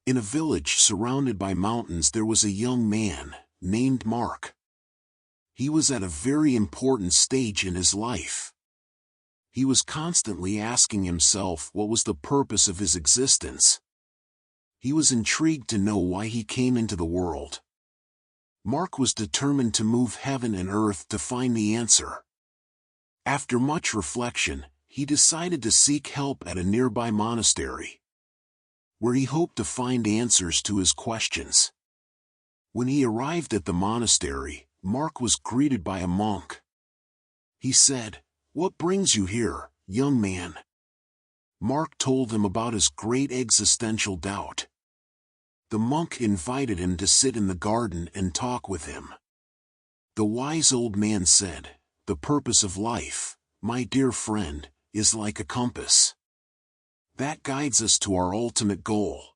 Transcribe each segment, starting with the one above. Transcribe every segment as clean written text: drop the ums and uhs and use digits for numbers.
In a village surrounded by mountains there was a young man, named Mark. He was at a very important stage in his life. He was constantly asking himself what was the purpose of his existence. He was intrigued to know why he came into the world. Mark was determined to move heaven and earth to find the answer. After much reflection, he decided to seek help at a nearby monastery, where he hoped to find answers to his questions. When he arrived at the monastery, Mark was greeted by a monk. He said, "What brings you here, young man?" Mark told him about his great existential doubt. The monk invited him to sit in the garden and talk with him. The wise old man said, "The purpose of life, my dear friend, is like a compass. That guides us to our ultimate goal.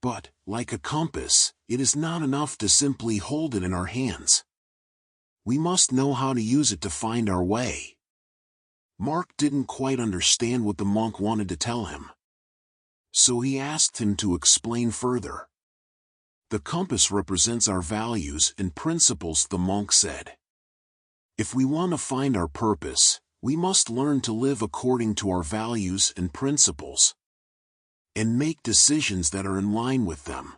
But, like a compass, it is not enough to simply hold it in our hands. We must know how to use it to find our way." Mark didn't quite understand what the monk wanted to tell him, so he asked him to explain further. "The compass represents our values and principles," the monk said. "If we want to find our purpose, we must learn to live according to our values and principles, and make decisions that are in line with them."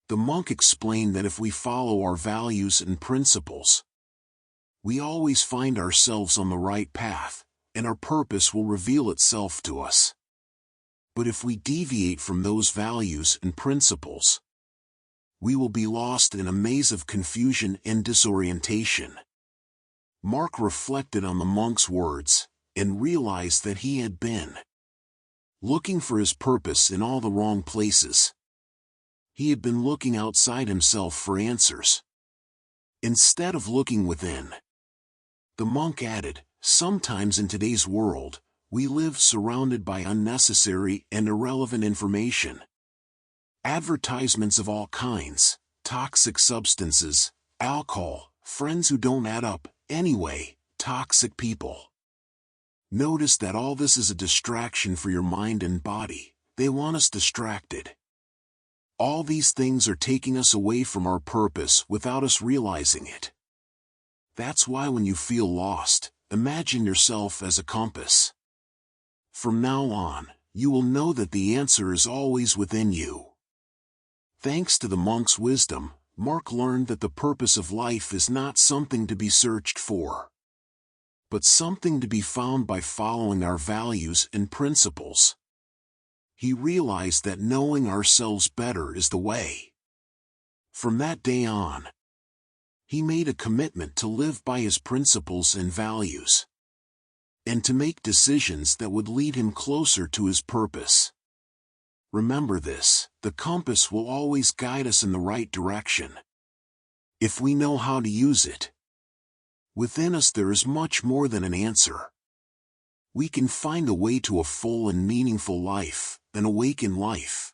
The monk explained that if we follow our values and principles, we always find ourselves on the right path, and our purpose will reveal itself to us. But if we deviate from those values and principles, we will be lost in a maze of confusion and disorientation. Mark reflected on the monk's words, and realized that he had been looking for his purpose in all the wrong places. He had been looking outside himself for answers, instead of looking within. The monk added, "Sometimes in today's world, we live surrounded by unnecessary and irrelevant information. Advertisements of all kinds, toxic substances, alcohol, friends who don't add up, anyway, toxic people. Notice that all this is a distraction for your mind and body. They want us distracted. All these things are taking us away from our purpose without us realizing it. That's why when you feel lost, imagine yourself as a compass. From now on, you will know that the answer is always within you." Thanks to the monk's wisdom, Mark learned that the purpose of life is not something to be searched for, but something to be found by following our values and principles. He realized that knowing ourselves better is the way. From that day on, he made a commitment to live by his principles and values, and to make decisions that would lead him closer to his purpose. Remember this: the compass will always guide us in the right direction, if we know how to use it. Within us there is much more than an answer. We can find the way to a full and meaningful life, an awakened life.